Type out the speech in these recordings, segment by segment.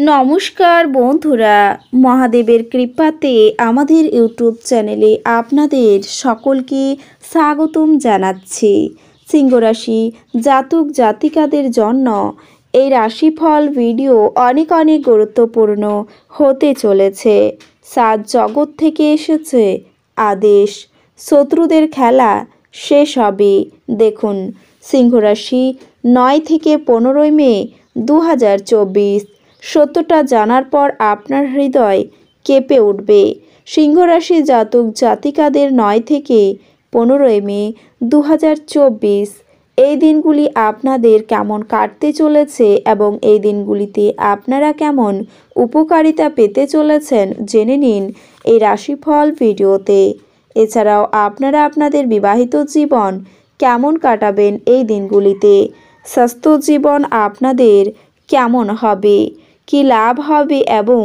নমস্কার বন্ধুরা, মহাদেবের কৃপাতে আমাদের ইউটিউব চ্যানেলে আপনাদের সকলকে স্বাগতম জানাচ্ছি। সিংহ রাশি জাতক জাতিকাদের জন্য এই রাশিফল ভিডিও অনেক গুরুত্বপূর্ণ হতে চলেছে। সাত জগৎ থেকে এসেছে আদেশ, শত্রুদের খেলা শেষ হবে। দেখুন, সিংহ রাশি 9 থেকে 15 মে 2024। সত্যটা জানার পর আপনার হৃদয় কেঁপে উঠবে। সিংহ রাশি জাতক জাতিকাদের 9 থেকে 15 মে 2024 এই দিনগুলি আপনাদের কেমন কাটতে চলেছে এবং এই দিনগুলিতে আপনারা কেমন উপকারিতা পেতে চলেছেন জেনে নিন এই রাশিফল ভিডিওতে। এছাড়াও আপনারা আপনাদের বিবাহিত জীবন কেমন কাটাবেন এই দিনগুলিতে, স্বাস্থ্য জীবন আপনাদের কেমন হবে, কি লাভ হবে এবং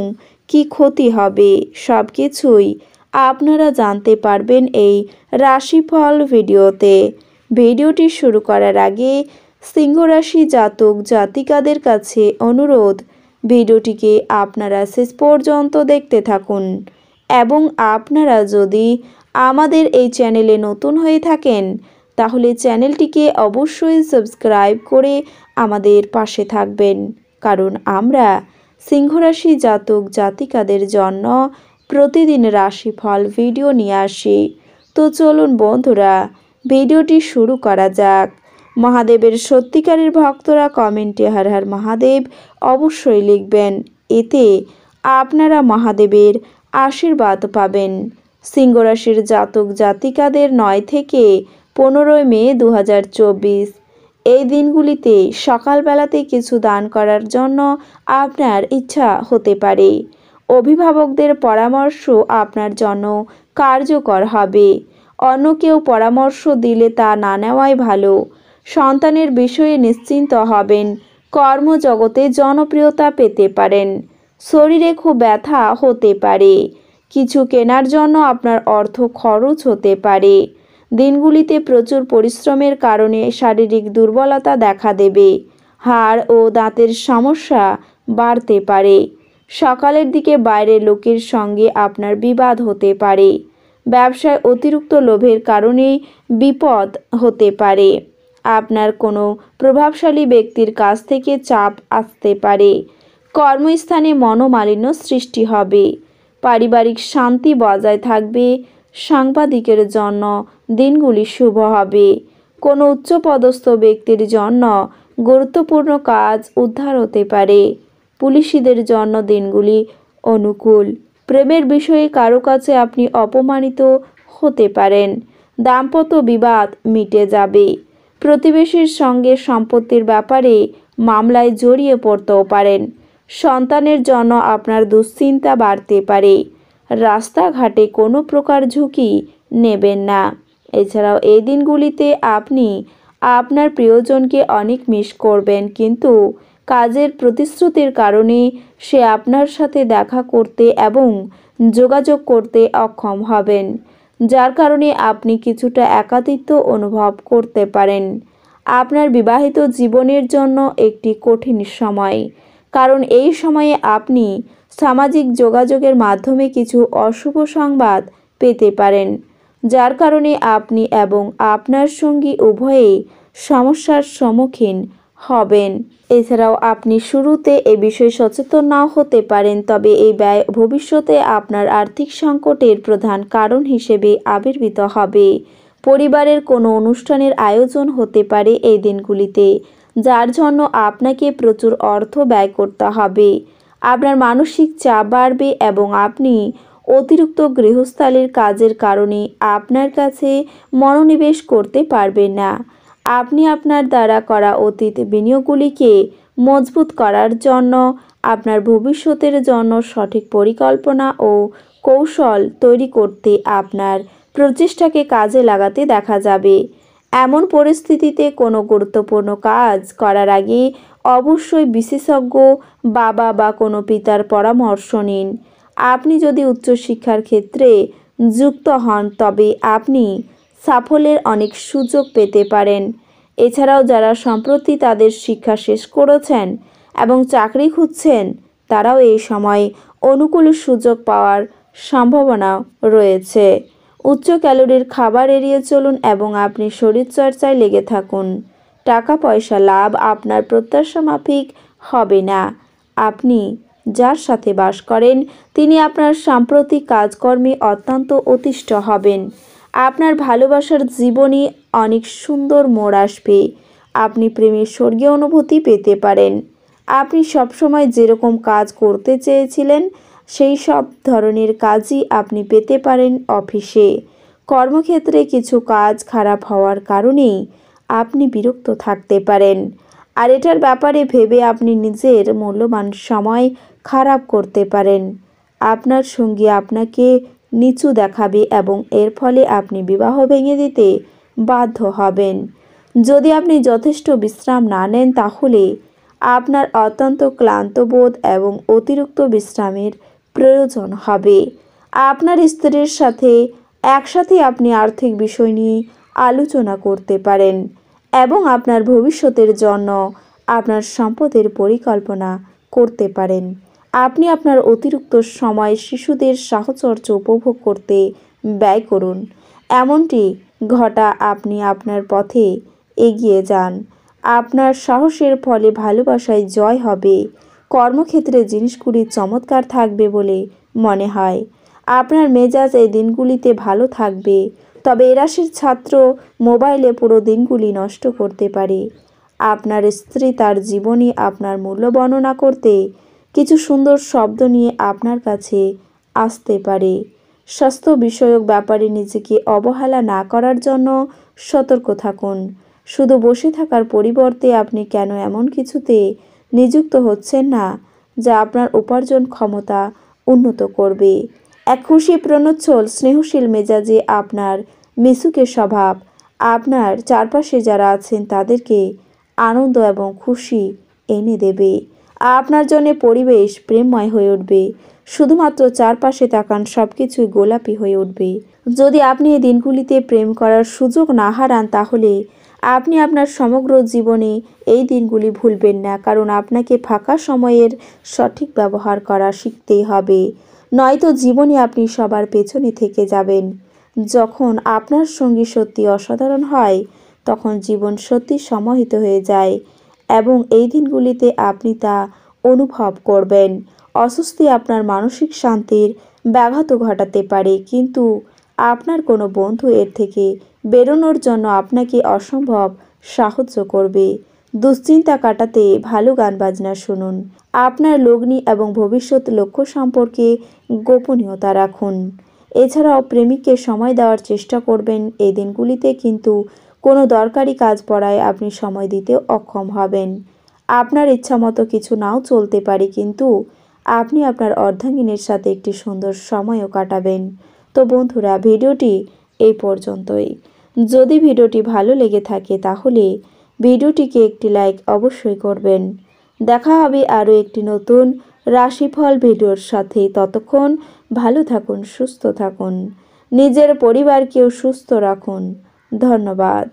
কি ক্ষতি হবে, সব কিছুই আপনারা জানতে পারবেন এই রাশিফল ভিডিওতে। ভিডিওটি শুরু করার আগে সিংহ রাশি জাতক জাতিকাদের কাছে অনুরোধ, ভিডিওটিকে আপনারা শেষ পর্যন্ত দেখতে থাকুন এবং আপনারা যদি আমাদের এই চ্যানেলে নতুন হয়ে থাকেন তাহলে চ্যানেলটিকে অবশ্যই সাবস্ক্রাইব করে আমাদের পাশে থাকবেন, কারণ আমরা সিংহ রাশি জাতক জাতিকাদের জন্য প্রতিদিন রাশিফল ভিডিও নিয়ে আসি। তো চলুন বন্ধুরা, ভিডিওটি শুরু করা যাক। মহাদেবের সত্যিকারের ভক্তরা কমেন্টে হর হর মহাদেব অবশ্যই লিখবেন, এতে আপনারা মহাদেবের আশীর্বাদ পাবেন। সিংহ রাশির জাতক জাতিকাদের 9 থেকে 15 মে 2024 এই দিনগুলিতে সকালবেলাতে কিছু দান করার জন্য আপনার ইচ্ছা হতে পারে। অভিভাবকদের পরামর্শ আপনার জন্য কার্যকর হবে। অন্য কেউ পরামর্শ দিলে তা না নেওয়াই ভালো। সন্তানের বিষয়ে নিশ্চিন্ত হবেন। কর্মজগতে জনপ্রিয়তা পেতে পারেন। শরীরে খুব ব্যথা হতে পারে। কিছু কেনার জন্য আপনার অর্থ খরচ হতে পারে। দিনগুলিতে প্রচুর পরিশ্রমের কারণে শারীরিক দুর্বলতা দেখা দেবে। হাড় ও দাঁতের সমস্যা বাড়তে পারে। সকালের দিকে বাইরের লোকের সঙ্গে আপনার বিবাদ হতে পারে। ব্যবসায় অতিরিক্ত লোভের কারণে বিপদ হতে পারে। আপনার কোনো প্রভাবশালী ব্যক্তির কাছ থেকে চাপ আসতে পারে। কর্মস্থানে মনোমালিন্য সৃষ্টি হবে। পারিবারিক শান্তি বজায় থাকবে। সাংবাদিকের জন্য দিনগুলি শুভ হবে। কোনো উচ্চপদস্থ ব্যক্তির জন্য গুরুত্বপূর্ণ কাজ উদ্ধার হতে পারে। পুলিশিদের জন্য দিনগুলি অনুকূল। প্রেমের বিষয়ে কারো কাছে আপনি অপমানিত হতে পারেন। দাম্পত্য বিবাদ মিটে যাবে। প্রতিবেশীর সঙ্গে সম্পত্তির ব্যাপারে মামলায় জড়িয়ে পড়তেও পারেন। সন্তানের জন্য আপনার দুশ্চিন্তা বাড়তে পারে। রাস্তাঘাটে কোনো প্রকার ঝুঁকি নেবেন না। এছাড়াও এই দিনগুলিতে আপনি আপনার প্রিয়জনকে অনেক মিস করবেন, কিন্তু কাজের প্রতিশ্রুতির কারণে সে আপনার সাথে দেখা করতে এবং যোগাযোগ করতে অক্ষম হবেন, যার কারণে আপনি কিছুটা একাকিত্ব অনুভব করতে পারেন। আপনার বিবাহিত জীবনের জন্য একটি কঠিন সময়, কারণ এই সময়ে আপনি সামাজিক যোগাযোগের মাধ্যমে কিছু অশুভ সংবাদ পেতে পারেন, যার কারণে আপনি এবং আপনার সঙ্গী উভয়েই সমস্যার সম্মুখীন হবেন। এছাড়াও আপনি শুরুতে এ বিষয়ে সচেতন নাও হতে পারেন, তবে এই ব্যয় ভবিষ্যতে আপনার আর্থিক সংকটের প্রধান কারণ হিসেবে আবির্ভূত হবে। পরিবারের কোনো অনুষ্ঠানের আয়োজন হতে পারে এই দিনগুলিতে, যার জন্য আপনাকে প্রচুর অর্থ ব্যয় করতে হবে। আপনার মানসিক চাপ বাড়বে এবং আপনি অতিরিক্ত গৃহস্থালির কাজের কারণে আপনার কাছে মনোনিবেশ করতে পারবেন না। আপনি আপনার দ্বারা করা অতীত বিনিয়োগগুলিকে মজবুত করার জন্য আপনার ভবিষ্যতের জন্য সঠিক পরিকল্পনা ও কৌশল তৈরি করতে আপনার প্রচেষ্টাকে কাজে লাগাতে দেখা যাবে। এমন পরিস্থিতিতে কোনো গুরুত্বপূর্ণ কাজ করার আগে অবশ্যই বিশেষজ্ঞ বাবা বা কোনো পিতার পরামর্শ নিন। আপনি যদি উচ্চশিক্ষার ক্ষেত্রে যুক্ত হন তবে আপনি সাফল্যের অনেক সুযোগ পেতে পারেন। এছাড়াও যারা সম্প্রতি তাদের শিক্ষা শেষ করেছেন এবং চাকরি খুঁজছেন তারাও এই সময় অনুকূল সুযোগ পাওয়ার সম্ভাবনা রয়েছে। উচ্চ ক্যালোরির খাবার এড়িয়ে চলুন এবং আপনি শরীরচর্চায় লেগে থাকুন। টাকা পয়সা লাভ আপনার প্রত্যাশা মাফিক হবে না। আপনি যার সাথে বাস করেন তিনি আপনার সাম্প্রতিক কাজকর্মে অত্যন্ত অতিষ্ঠ হবেন। আপনার ভালোবাসার জীবনে অনেক সুন্দর মোড় আসবে। আপনি প্রেমের স্বর্গীয় অনুভূতি পেতে পারেন। আপনি সবসময় যেরকম কাজ করতে চেয়েছিলেন সেই সব ধরনের কাজই আপনি পেতে পারেন অফিসে। কর্মক্ষেত্রে কিছু কাজ খারাপ হওয়ার কারণেই আপনি বিরক্ত থাকতে পারেন, আর এটার ব্যাপারে ভেবে আপনি নিজের মূল্যবান সময় খারাপ করতে পারেন। আপনার সঙ্গী আপনাকে নিচু দেখাবে এবং এর ফলে আপনি বিবাহ ভেঙে দিতে বাধ্য হবেন। যদি আপনি যথেষ্ট বিশ্রাম না নেন তাহলে আপনার অত্যন্ত ক্লান্ত বোধ এবং অতিরিক্ত বিশ্রামের প্রয়োজন হবে। আপনার স্ত্রীর সাথে একসাথে আপনি আর্থিক বিষয় নিয়ে আলোচনা করতে পারেন এবং আপনার ভবিষ্যতের জন্য আপনার সম্পদের পরিকল্পনা করতে পারেন। আপনি আপনার অতিরিক্ত সময় শিশুদের সাহচর্য উপভোগ করতে ব্যয় করুন। এমনটি ঘটা আপনি আপনার পথে এগিয়ে যান। আপনার সাহসের ফলে ভালোবাসায় জয় হবে। কর্মক্ষেত্রে জিনিসগুলি চমৎকার থাকবে বলে মনে হয়। আপনার মেজাজ এই দিনগুলিতে ভালো থাকবে, তবে এ রাশির ছাত্র মোবাইলে পুরো দিনগুলি নষ্ট করতে পারে। আপনার স্ত্রী তার জীবনে আপনার মূল্য বর্ণনা করতে কিছু সুন্দর শব্দ নিয়ে আপনার কাছে আসতে পারে। স্বাস্থ্য বিষয়ক ব্যাপারে নিজেকে অবহেলা না করার জন্য সতর্ক থাকুন। শুধু বসে থাকার পরিবর্তে আপনি কেন এমন কিছুতে নিযুক্ত হচ্ছেন না যা আপনার উপার্জন ক্ষমতা উন্নত করবে। এক খুশি প্রণোচ্ছল স্নেহশীল মেজাজে আপনার মিশুকে স্বভাব আপনার চারপাশে যারা আছেন তাদেরকে আনন্দ এবং খুশি এনে দেবে। আপনার জন্য পরিবেশ প্রেমময় হয়ে উঠবে। শুধুমাত্র চারপাশে তাকান, সব কিছুই গোলাপি হয়ে উঠবে। যদি আপনি এই দিনগুলিতে প্রেম করার সুযোগ না হারান তাহলে আপনি আপনার সমগ্র জীবনে এই দিনগুলি ভুলবেন না, কারণ আপনাকে ফাঁকা সময়ের সঠিক ব্যবহার করা শিখতেই হবে, নয়তো জীবনে আপনি সবার পেছনে থেকে যাবেন। যখন আপনার সঙ্গী সত্যি অসাধারণ হয় তখন জীবন সত্যি সমাহিত হয়ে যায় এবং এই দিনগুলিতে আপনি তা অনুভব করবেন। অস্বস্তি আপনার মানসিক শান্তির ব্যাঘাত ঘটাতে পারে, কিন্তু আপনার কোনো বন্ধু এর থেকে বেরোনোর জন্য আপনাকে অসম্ভব সাহায্য করবে। দুশ্চিন্তা কাটাতে ভালো গান বাজনা শুনুন। আপনার লগ্নি এবং ভবিষ্যৎ লক্ষ্য সম্পর্কে গোপনীয়তা রাখুন। এছাড়াও প্রেমিককে সময় দেওয়ার চেষ্টা করবেন এই দিনগুলিতে, কিন্তু কোনো দরকারি কাজ পড়ায় আপনি সময় দিতে অক্ষম হবেন। আপনার ইচ্ছামতো কিছু নাও চলতে পারে, কিন্তু আপনি আপনার অর্ধাঙ্গিনীর সাথে একটি সুন্দর সময়ও কাটাবেন। তো বন্ধুরা, ভিডিওটি এই পর্যন্তই। যদি ভিডিওটি ভালো লেগে থাকে তাহলে ভিডিওটিকে একটি লাইক অবশ্যই করবেন। দেখা হবে আরও একটি নতুন রাশিফল ভিডিওর সাথে। ততক্ষণ ভালো থাকুন, সুস্থ থাকুন, নিজের পরিবারকেও সুস্থ রাখুন। ধন্যবাদ।